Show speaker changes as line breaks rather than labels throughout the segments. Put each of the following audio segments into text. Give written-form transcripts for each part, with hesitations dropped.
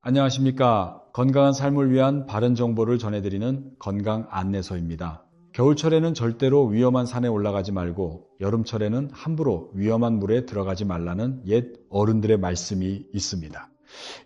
안녕하십니까. 건강한 삶을 위한 바른 정보를 전해드리는 건강 안내소입니다. 겨울철에는 절대로 위험한 산에 올라가지 말고 여름철에는 함부로 위험한 물에 들어가지 말라는 옛 어른들의 말씀이 있습니다.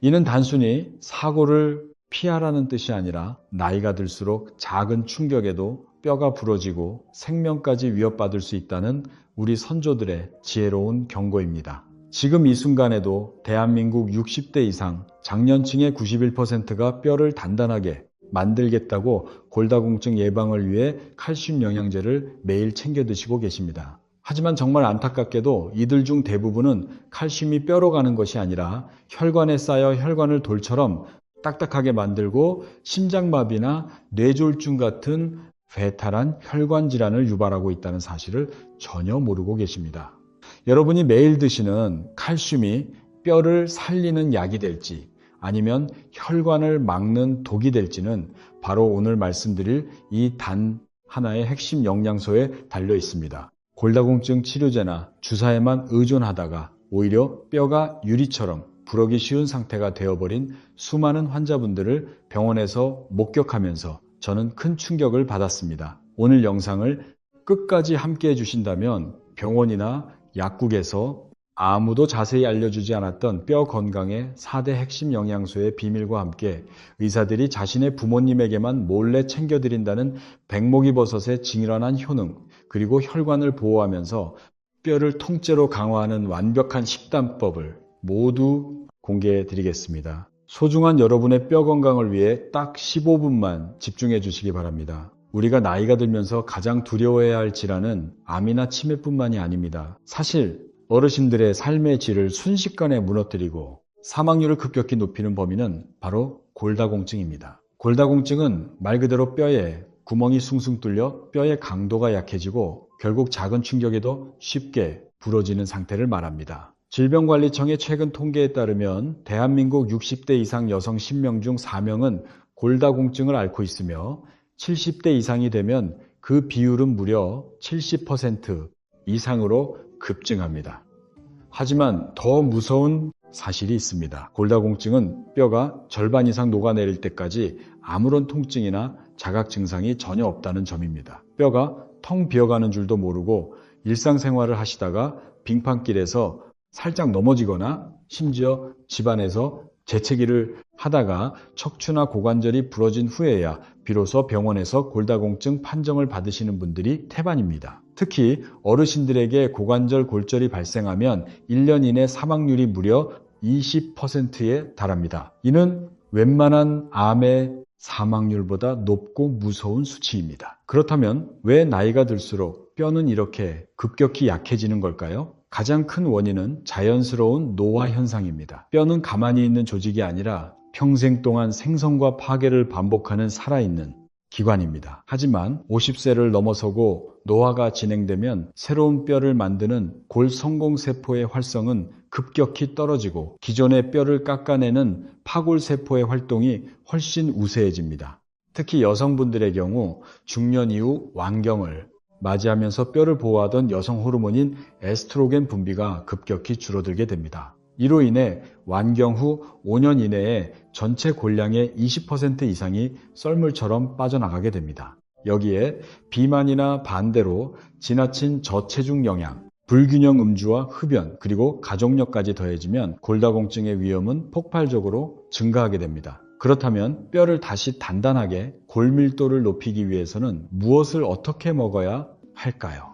이는 단순히 사고를 피하라는 뜻이 아니라 나이가 들수록 작은 충격에도 뼈가 부러지고 생명까지 위협받을 수 있다는 우리 선조들의 지혜로운 경고입니다. 지금 이 순간에도 대한민국 60대 이상 장년층의 91%가 뼈를 단단하게 만들겠다고 골다공증 예방을 위해 칼슘 영양제를 매일 챙겨 드시고 계십니다. 하지만 정말 안타깝게도 이들 중 대부분은 칼슘이 뼈로 가는 것이 아니라 혈관에 쌓여 혈관을 돌처럼 딱딱하게 만들고 심장마비나 뇌졸중 같은 배탈한 혈관 질환을 유발하고 있다는 사실을 전혀 모르고 계십니다. 여러분이 매일 드시는 칼슘이 뼈를 살리는 약이 될지 아니면 혈관을 막는 독이 될지는 바로 오늘 말씀드릴 이 단 하나의 핵심 영양소에 달려 있습니다. 골다공증 치료제나 주사에만 의존하다가 오히려 뼈가 유리처럼 부러기 쉬운 상태가 되어버린 수많은 환자분들을 병원에서 목격하면서 저는 큰 충격을 받았습니다. 오늘 영상을 끝까지 함께 해주신다면 병원이나 약국에서 아무도 자세히 알려주지 않았던 뼈 건강의 4대 핵심 영양소의 비밀과 함께 의사들이 자신의 부모님에게만 몰래 챙겨드린다는 백목이버섯의 진일환한 효능, 그리고 혈관을 보호하면서 뼈를 통째로 강화하는 완벽한 식단법을 모두 공개해 드리겠습니다. 소중한 여러분의 뼈 건강을 위해 딱 15분만 집중해 주시기 바랍니다. 우리가 나이가 들면서 가장 두려워해야 할 질환은 암이나 치매뿐만이 아닙니다. 사실 어르신들의 삶의 질을 순식간에 무너뜨리고 사망률을 급격히 높이는 범인은 바로 골다공증입니다. 골다공증은 말 그대로 뼈에 구멍이 숭숭 뚫려 뼈의 강도가 약해지고 결국 작은 충격에도 쉽게 부러지는 상태를 말합니다. 질병관리청의 최근 통계에 따르면 대한민국 60대 이상 여성 10명 중 4명은 골다공증을 앓고 있으며 70대 이상이 되면 그 비율은 무려 70% 이상으로 급증합니다. 하지만 더 무서운 사실이 있습니다. 골다공증은 뼈가 절반 이상 녹아내릴 때까지 아무런 통증이나 자각 증상이 전혀 없다는 점입니다. 뼈가 텅 비어가는 줄도 모르고 일상생활을 하시다가 빙판길에서 살짝 넘어지거나 심지어 집안에서 재채기를 하다가 척추나 고관절이 부러진 후에야 비로소 병원에서 골다공증 판정을 받으시는 분들이 태반입니다. 특히 어르신들에게 고관절 골절이 발생하면 1년 이내 사망률이 무려 20%에 달합니다. 이는 웬만한 암의 사망률보다 높고 무서운 수치입니다. 그렇다면 왜 나이가 들수록 뼈는 이렇게 급격히 약해지는 걸까요? 가장 큰 원인은 자연스러운 노화 현상입니다. 뼈는 가만히 있는 조직이 아니라 평생 동안 생성과 파괴를 반복하는 살아있는 기관입니다. 하지만 50세를 넘어서고 노화가 진행되면 새로운 뼈를 만드는 골성공세포의 활성은 급격히 떨어지고 기존의 뼈를 깎아내는 파골세포의 활동이 훨씬 우세해집니다. 특히 여성분들의 경우 중년 이후 완경을 맞이하면서 뼈를 보호하던 여성 호르몬인 에스트로겐 분비가 급격히 줄어들게 됩니다. 이로 인해 완경 후 5년 이내에 전체 골량의 20% 이상이 썰물처럼 빠져나가게 됩니다. 여기에 비만이나 반대로 지나친 저체중 영양, 불균형 음주와 흡연, 그리고 가족력까지 더해지면 골다공증의 위험은 폭발적으로 증가하게 됩니다. 그렇다면 뼈를 다시 단단하게 골밀도를 높이기 위해서는 무엇을 어떻게 먹어야 할까요?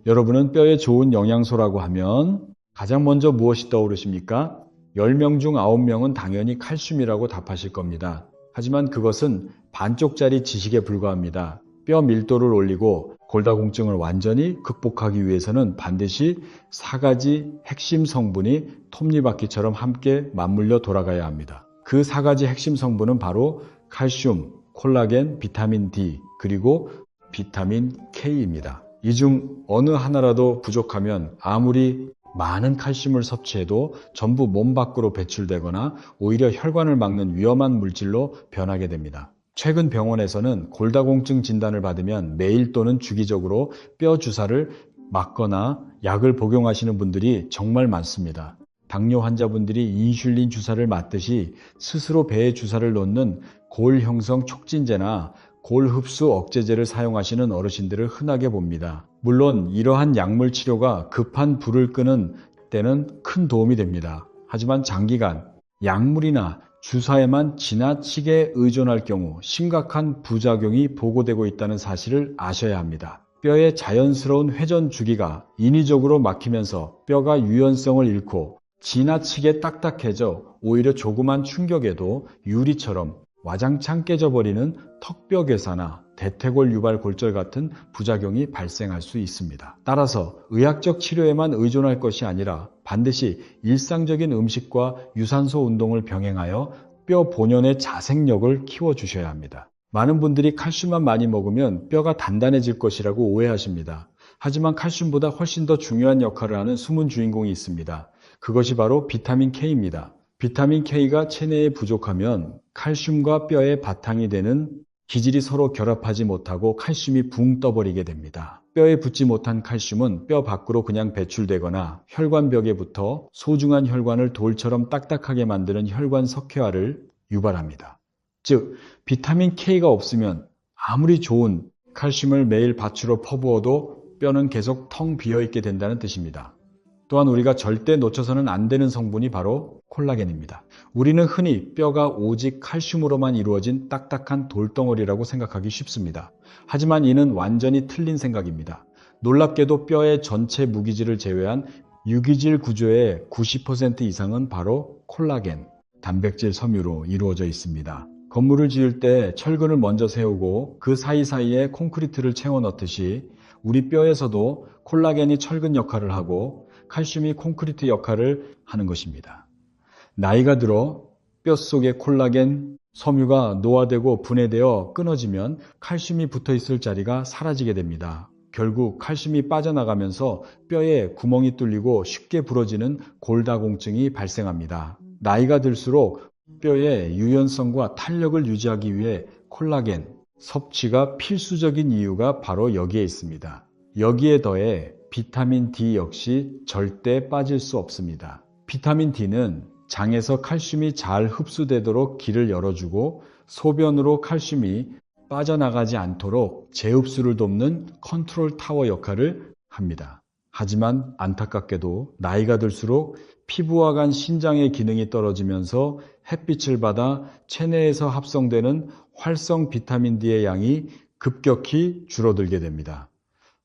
여러분은 뼈에 좋은 영양소라고 하면 가장 먼저 무엇이 떠오르십니까? 10명 중 9명은 당연히 칼슘이라고 답하실 겁니다. 하지만 그것은 반쪽짜리 지식에 불과합니다. 뼈 밀도를 올리고 골다공증을 완전히 극복하기 위해서는 반드시 4가지 핵심 성분이 톱니바퀴처럼 함께 맞물려 돌아가야 합니다. 그 4가지 핵심 성분은 바로 칼슘, 콜라겐, 비타민 D, 그리고 비타민 K입니다. 이 중 어느 하나라도 부족하면 아무리 많은 칼슘을 섭취해도 전부 몸 밖으로 배출되거나 오히려 혈관을 막는 위험한 물질로 변하게 됩니다. 최근 병원에서는 골다공증 진단을 받으면 매일 또는 주기적으로 뼈 주사를 맞거나 약을 복용하시는 분들이 정말 많습니다. 당뇨 환자분들이 인슐린 주사를 맞듯이 스스로 배에 주사를 놓는 골 형성 촉진제나 골 흡수 억제제를 사용하시는 어르신들을 흔하게 봅니다. 물론 이러한 약물 치료가 급한 불을 끄는 때는 큰 도움이 됩니다. 하지만 장기간 약물이나 주사에만 지나치게 의존할 경우 심각한 부작용이 보고되고 있다는 사실을 아셔야 합니다. 뼈의 자연스러운 회전 주기가 인위적으로 막히면서 뼈가 유연성을 잃고 지나치게 딱딱해져 오히려 조그만 충격에도 유리처럼 와장창 깨져버리는 턱뼈 괴사나 대퇴골 유발 골절 같은 부작용이 발생할 수 있습니다. 따라서 의학적 치료에만 의존할 것이 아니라 반드시 일상적인 음식과 유산소 운동을 병행하여 뼈 본연의 자생력을 키워주셔야 합니다. 많은 분들이 칼슘만 많이 먹으면 뼈가 단단해질 것이라고 오해하십니다. 하지만 칼슘보다 훨씬 더 중요한 역할을 하는 숨은 주인공이 있습니다. 그것이 바로 비타민 K입니다. 비타민 K가 체내에 부족하면 칼슘과 뼈의 바탕이 되는 기질이 서로 결합하지 못하고 칼슘이 붕 떠버리게 됩니다. 뼈에 붙지 못한 칼슘은 뼈 밖으로 그냥 배출되거나 혈관벽에 붙어 소중한 혈관을 돌처럼 딱딱하게 만드는 혈관 석회화를 유발합니다. 즉, 비타민 K가 없으면 아무리 좋은 칼슘을 매일 밭으로 퍼부어도 뼈는 계속 텅 비어있게 된다는 뜻입니다. 또한 우리가 절대 놓쳐서는 안 되는 성분이 바로 콜라겐입니다. 우리는 흔히 뼈가 오직 칼슘으로만 이루어진 딱딱한 돌덩어리라고 생각하기 쉽습니다. 하지만 이는 완전히 틀린 생각입니다. 놀랍게도 뼈의 전체 무기질을 제외한 유기질 구조의 90% 이상은 바로 콜라겐, 단백질 섬유로 이루어져 있습니다. 건물을 지을 때 철근을 먼저 세우고 그 사이사이에 콘크리트를 채워 넣듯이 우리 뼈에서도 콜라겐이 철근 역할을 하고 칼슘이 콘크리트 역할을 하는 것입니다. 나이가 들어 뼛속의 콜라겐 섬유가 노화되고 분해되어 끊어지면 칼슘이 붙어 있을 자리가 사라지게 됩니다. 결국 칼슘이 빠져나가면서 뼈에 구멍이 뚫리고 쉽게 부러지는 골다공증이 발생합니다. 나이가 들수록 뼈의 유연성과 탄력을 유지하기 위해 콜라겐 섭취가 필수적인 이유가 바로 여기에 있습니다. 여기에 더해 비타민 D 역시 절대 빠질 수 없습니다. 비타민 D는 장에서 칼슘이 잘 흡수되도록 길을 열어주고 소변으로 칼슘이 빠져나가지 않도록 재흡수를 돕는 컨트롤 타워 역할을 합니다. 하지만 안타깝게도 나이가 들수록 피부와 간 신장의 기능이 떨어지면서 햇빛을 받아 체내에서 합성되는 활성 비타민 D의 양이 급격히 줄어들게 됩니다.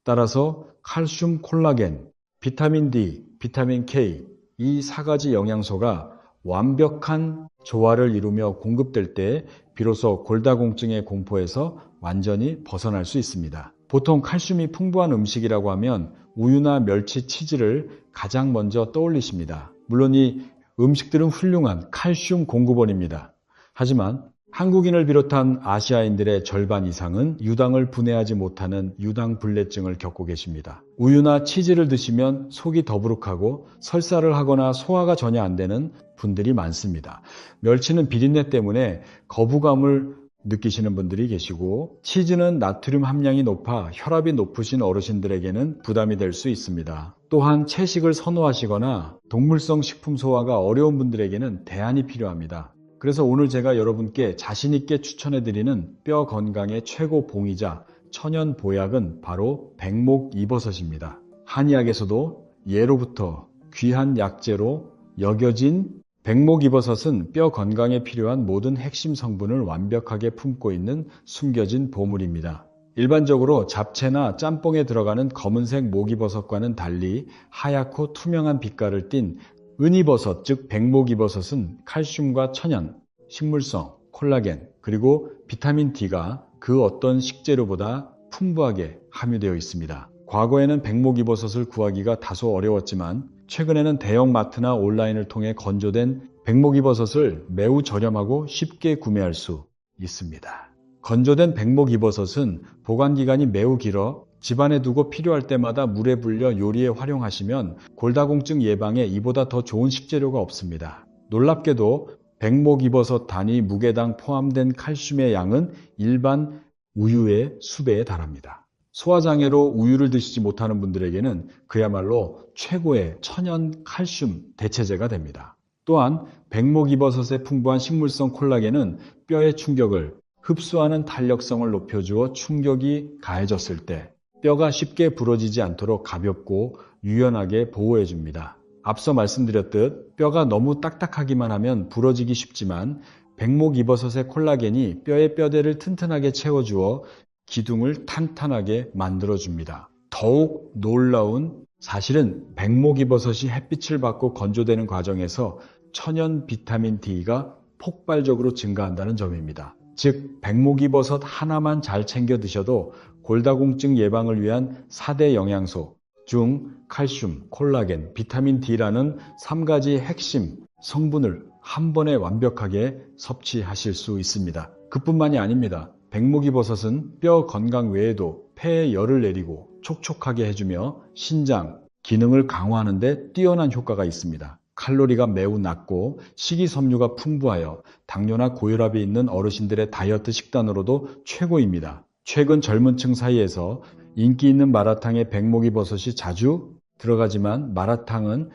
따라서 칼슘, 콜라겐, 비타민 D, 비타민 K 이 4가지 영양소가 완벽한 조화를 이루며 공급될 때 비로소 골다공증의 공포에서 완전히 벗어날 수 있습니다. 보통 칼슘이 풍부한 음식이라고 하면 우유나 멸치, 치즈를 가장 먼저 떠올리십니다. 물론 이 음식들은 훌륭한 칼슘 공급원입니다. 하지만 한국인을 비롯한 아시아인들의 절반 이상은 유당을 분해하지 못하는 유당불내증을 겪고 계십니다. 우유나 치즈를 드시면 속이 더부룩하고 설사를 하거나 소화가 전혀 안 되는 분들이 많습니다. 멸치는 비린내 때문에 거부감을 느끼시는 분들이 계시고 치즈는 나트륨 함량이 높아 혈압이 높으신 어르신들에게는 부담이 될 수 있습니다. 또한 채식을 선호하시거나 동물성 식품 소화가 어려운 분들에게는 대안이 필요합니다. 그래서 오늘 제가 여러분께 자신있게 추천해드리는 뼈 건강의 최고 봉이자 천연 보약은 바로 백목이버섯입니다. 한의학에서도 예로부터 귀한 약재로 여겨진 백목이버섯은 뼈 건강에 필요한 모든 핵심 성분을 완벽하게 품고 있는 숨겨진 보물입니다. 일반적으로 잡채나 짬뽕에 들어가는 검은색 목이버섯과는 달리 하얗고 투명한 빛깔을 띤 은이버섯, 즉 백목이버섯은 칼슘과 천연, 식물성, 콜라겐, 그리고 비타민 D가 그 어떤 식재료보다 풍부하게 함유되어 있습니다. 과거에는 백목이버섯을 구하기가 다소 어려웠지만 최근에는 대형마트나 온라인을 통해 건조된 백목이버섯을 매우 저렴하고 쉽게 구매할 수 있습니다. 건조된 백목이버섯은 보관기간이 매우 길어 집안에 두고 필요할 때마다 물에 불려 요리에 활용하시면 골다공증 예방에 이보다 더 좋은 식재료가 없습니다. 놀랍게도 백목이버섯 단위 무게당 포함된 칼슘의 양은 일반 우유의 수배에 달합니다. 소화장애로 우유를 드시지 못하는 분들에게는 그야말로 최고의 천연 칼슘 대체제가 됩니다. 또한 백목이버섯의 풍부한 식물성 콜라겐은 뼈의 충격을 흡수하는 탄력성을 높여주어 충격이 가해졌을 때 뼈가 쉽게 부러지지 않도록 가볍고 유연하게 보호해줍니다. 앞서 말씀드렸듯 뼈가 너무 딱딱하기만 하면 부러지기 쉽지만 백목이버섯의 콜라겐이 뼈의 뼈대를 튼튼하게 채워주어 기둥을 탄탄하게 만들어줍니다. 더욱 놀라운 사실은 백목이버섯이 햇빛을 받고 건조되는 과정에서 천연 비타민 D가 폭발적으로 증가한다는 점입니다. 즉 백목이버섯 하나만 잘 챙겨 드셔도 골다공증 예방을 위한 4대 영양소 중 칼슘, 콜라겐, 비타민 D라는 3가지 핵심 성분을 한 번에 완벽하게 섭취하실 수 있습니다. 그뿐만이 아닙니다. 백목이버섯은 뼈 건강 외에도 폐에 열을 내리고 촉촉하게 해주며 신장, 기능을 강화하는 데 뛰어난 효과가 있습니다. 칼로리가 매우 낮고 식이섬유가 풍부하여 당뇨나 고혈압이 있는 어르신들의 다이어트 식단으로도 최고입니다. 최근 젊은 층 사이에서 인기 있는 마라탕에 백목이버섯이 자주 들어가지만 마라탕은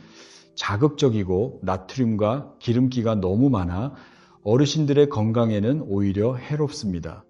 자극적이고 나트륨과 기름기가 너무 많아 어르신들의 건강에는 오히려 해롭습니다.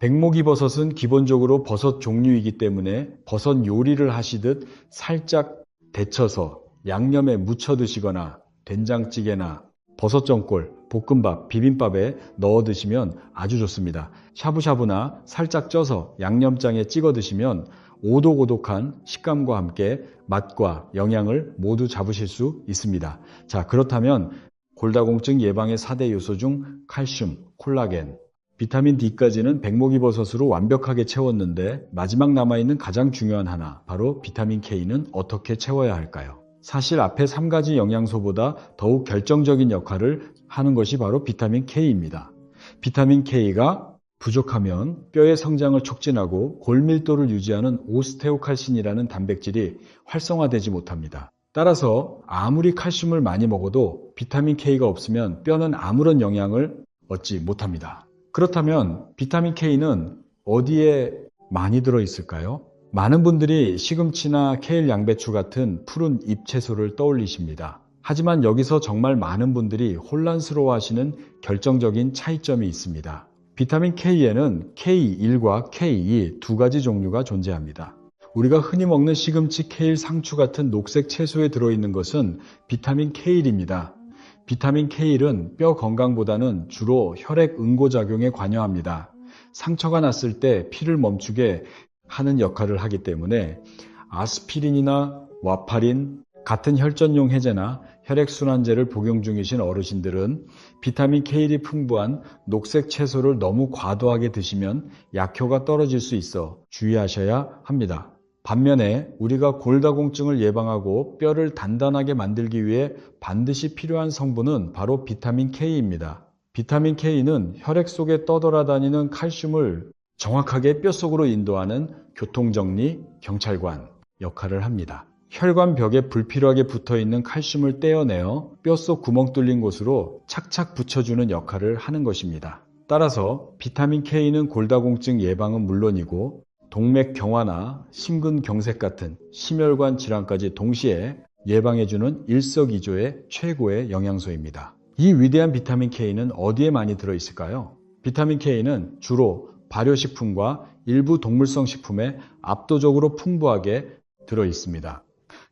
백목이버섯은 기본적으로 버섯 종류이기 때문에 버섯 요리를 하시듯 살짝 데쳐서 양념에 묻혀 드시거나 된장찌개나 버섯전골, 볶음밥, 비빔밥에 넣어 드시면 아주 좋습니다. 샤브샤브나 살짝 쪄서 양념장에 찍어 드시면 오독오독한 식감과 함께 맛과 영양을 모두 잡으실 수 있습니다. 자, 그렇다면 골다공증 예방의 4대 요소 중 칼슘, 콜라겐, 비타민 D까지는 백목이버섯으로 완벽하게 채웠는데 마지막 남아있는 가장 중요한 하나, 바로 비타민 K는 어떻게 채워야 할까요? 사실 앞에 3가지 영양소보다 더욱 결정적인 역할을 하는 것이 바로 비타민 K입니다. 비타민 K가 부족하면 뼈의 성장을 촉진하고 골밀도를 유지하는 오스테오칼신이라는 단백질이 활성화되지 못합니다. 따라서 아무리 칼슘을 많이 먹어도 비타민 K가 없으면 뼈는 아무런 영향을 얻지 못합니다. 그렇다면 비타민 K는 어디에 많이 들어있을까요? 많은 분들이 시금치나 케일, 양배추 같은 푸른 잎채소를 떠올리십니다. 하지만 여기서 정말 많은 분들이 혼란스러워하시는 결정적인 차이점이 있습니다. 비타민 K에는 K1과 K2 두 가지 종류가 존재합니다. 우리가 흔히 먹는 시금치, 케일, 상추 같은 녹색 채소에 들어있는 것은 비타민 K1입니다. 비타민 K1은 뼈 건강보다는 주로 혈액 응고작용에 관여합니다. 상처가 났을 때 피를 멈추게 하는 역할을 하기 때문에 아스피린이나 와파린 같은 혈전용 해제나 혈액순환제를 복용 중이신 어르신들은 비타민 K1이 풍부한 녹색 채소를 너무 과도하게 드시면 약효가 떨어질 수 있어 주의하셔야 합니다. 반면에 우리가 골다공증을 예방하고 뼈를 단단하게 만들기 위해 반드시 필요한 성분은 바로 비타민 K입니다. 비타민 K는 혈액 속에 떠돌아다니는 칼슘을 정확하게 뼈속으로 인도하는 교통정리 경찰관 역할을 합니다. 혈관벽에 불필요하게 붙어있는 칼슘을 떼어내어 뼈속 구멍 뚫린 곳으로 착착 붙여주는 역할을 하는 것입니다. 따라서 비타민 K는 골다공증 예방은 물론이고 동맥경화나 심근경색 같은 심혈관 질환까지 동시에 예방해주는 일석이조의 최고의 영양소입니다. 이 위대한 비타민 K는 어디에 많이 들어있을까요? 비타민 K는 주로 발효식품과 일부 동물성 식품에 압도적으로 풍부하게 들어있습니다.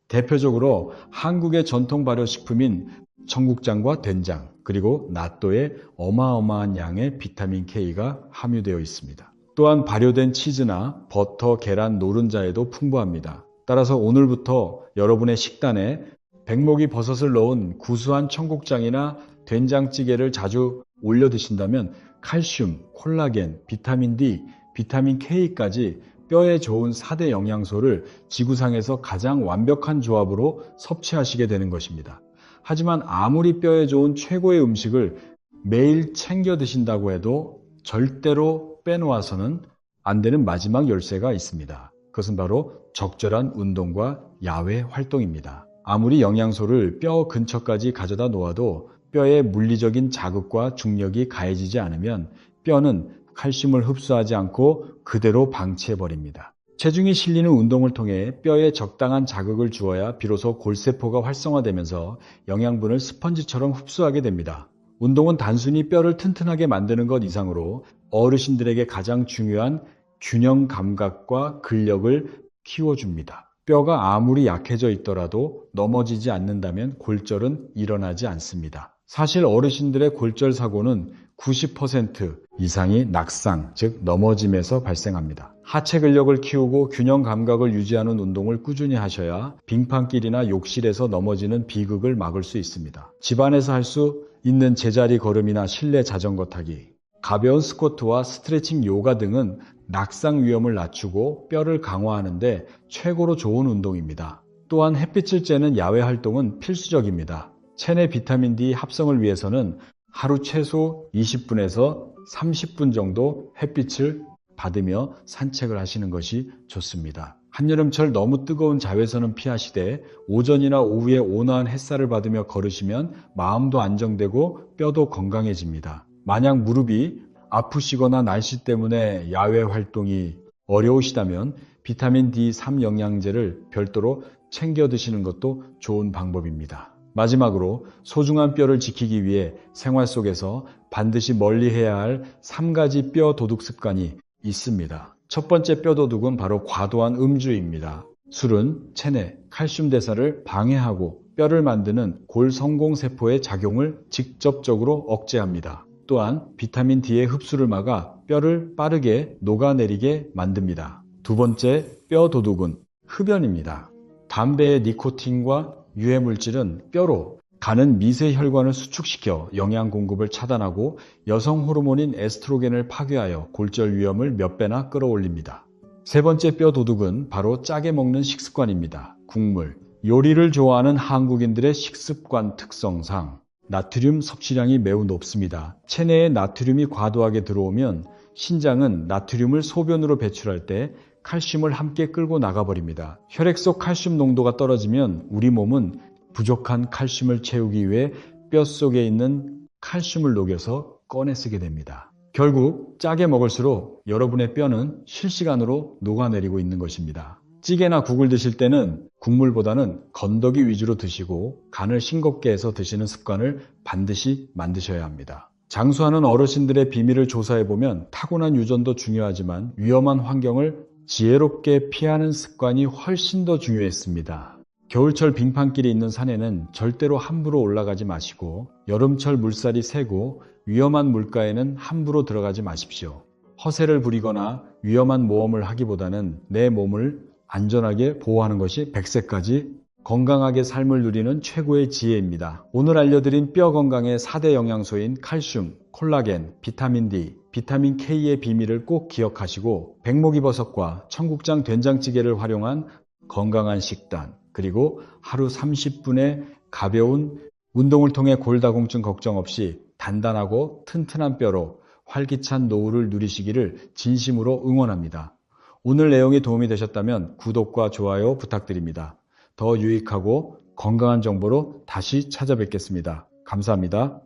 대표적으로 한국의 전통 발효식품인 청국장과 된장, 그리고 낫또에 어마어마한 양의 비타민 K가 함유되어 있습니다. 또한 발효된 치즈나 버터, 계란, 노른자에도 풍부합니다. 따라서 오늘부터 여러분의 식단에 백목이 버섯을 넣은 구수한 청국장이나 된장찌개를 자주 올려 드신다면 칼슘, 콜라겐, 비타민 D, 비타민 K까지 뼈에 좋은 4대 영양소를 지구상에서 가장 완벽한 조합으로 섭취하시게 되는 것입니다. 하지만 아무리 뼈에 좋은 최고의 음식을 매일 챙겨 드신다고 해도 절대로 빼놓아서는 안 되는 마지막 열쇠가 있습니다. 그것은 바로 적절한 운동과 야외 활동입니다. 아무리 영양소를 뼈 근처까지 가져다 놓아도 뼈의 물리적인 자극과 중력이 가해지지 않으면 뼈는 칼슘을 흡수하지 않고 그대로 방치해버립니다. 체중이 실리는 운동을 통해 뼈에 적당한 자극을 주어야 비로소 골세포가 활성화되면서 영양분을 스펀지처럼 흡수하게 됩니다. 운동은 단순히 뼈를 튼튼하게 만드는 것 이상으로 어르신들에게 가장 중요한 균형 감각과 근력을 키워줍니다. 뼈가 아무리 약해져 있더라도 넘어지지 않는다면 골절은 일어나지 않습니다. 사실 어르신들의 골절 사고는 90% 이상이 낙상, 즉 넘어짐에서 발생합니다. 하체 근력을 키우고 균형 감각을 유지하는 운동을 꾸준히 하셔야 빙판길이나 욕실에서 넘어지는 비극을 막을 수 있습니다. 집안에서 할 수 있는 제자리 걸음이나 실내 자전거 타기, 가벼운 스쿼트와 스트레칭 요가 등은 낙상 위험을 낮추고 뼈를 강화하는 데 최고로 좋은 운동입니다. 또한 햇빛을 쬐는 야외 활동은 필수적입니다. 체내 비타민 D 합성을 위해서는 하루 최소 20분에서 30분 정도 햇빛을 받으며 산책을 하시는 것이 좋습니다. 한여름철 너무 뜨거운 자외선은 피하시되 오전이나 오후에 온화한 햇살을 받으며 걸으시면 마음도 안정되고 뼈도 건강해집니다. 만약 무릎이 아프시거나 날씨 때문에 야외 활동이 어려우시다면 비타민 D3 영양제를 별도로 챙겨 드시는 것도 좋은 방법입니다. 마지막으로 소중한 뼈를 지키기 위해 생활 속에서 반드시 멀리해야 할 3가지 뼈 도둑 습관이 있습니다. 첫 번째 뼈 도둑은 바로 과도한 음주입니다. 술은 체내 칼슘 대사를 방해하고 뼈를 만드는 골성공세포의 작용을 직접적으로 억제합니다. 또한 비타민 D의 흡수를 막아 뼈를 빠르게 녹아내리게 만듭니다. 두 번째 뼈 도둑은 흡연입니다. 담배의 니코틴과 유해물질은 뼈로 가는 미세 혈관을 수축시켜 영양 공급을 차단하고 여성 호르몬인 에스트로겐을 파괴하여 골절 위험을 몇 배나 끌어올립니다. 세 번째 뼈 도둑은 바로 짜게 먹는 식습관입니다. 국물, 요리를 좋아하는 한국인들의 식습관 특성상 나트륨 섭취량이 매우 높습니다. 체내에 나트륨이 과도하게 들어오면 신장은 나트륨을 소변으로 배출할 때 칼슘을 함께 끌고 나가버립니다. 혈액 속 칼슘 농도가 떨어지면 우리 몸은 부족한 칼슘을 채우기 위해 뼈 속에 있는 칼슘을 녹여서 꺼내 쓰게 됩니다. 결국 짜게 먹을수록 여러분의 뼈는 실시간으로 녹아내리고 있는 것입니다. 찌개나 국을 드실 때는 국물보다는 건더기 위주로 드시고 간을 싱겁게 해서 드시는 습관을 반드시 만드셔야 합니다. 장수하는 어르신들의 비밀을 조사해보면 타고난 유전도 중요하지만 위험한 환경을 지혜롭게 피하는 습관이 훨씬 더 중요했습니다. 겨울철 빙판길이 있는 산에는 절대로 함부로 올라가지 마시고 여름철 물살이 세고 위험한 물가에는 함부로 들어가지 마십시오. 허세를 부리거나 위험한 모험을 하기보다는 내 몸을 안전하게 보호하는 것이 100세까지 건강하게 삶을 누리는 최고의 지혜입니다. 오늘 알려드린 뼈 건강의 4대 영양소인 칼슘, 콜라겐, 비타민 D, 비타민 K의 비밀을 꼭 기억하시고 백목이버섯과 청국장 된장찌개를 활용한 건강한 식단, 그리고 하루 30분의 가벼운 운동을 통해 골다공증 걱정 없이 단단하고 튼튼한 뼈로 활기찬 노후를 누리시기를 진심으로 응원합니다. 오늘 내용이 도움이 되셨다면 구독과 좋아요 부탁드립니다. 더 유익하고 건강한 정보로 다시 찾아뵙겠습니다. 감사합니다.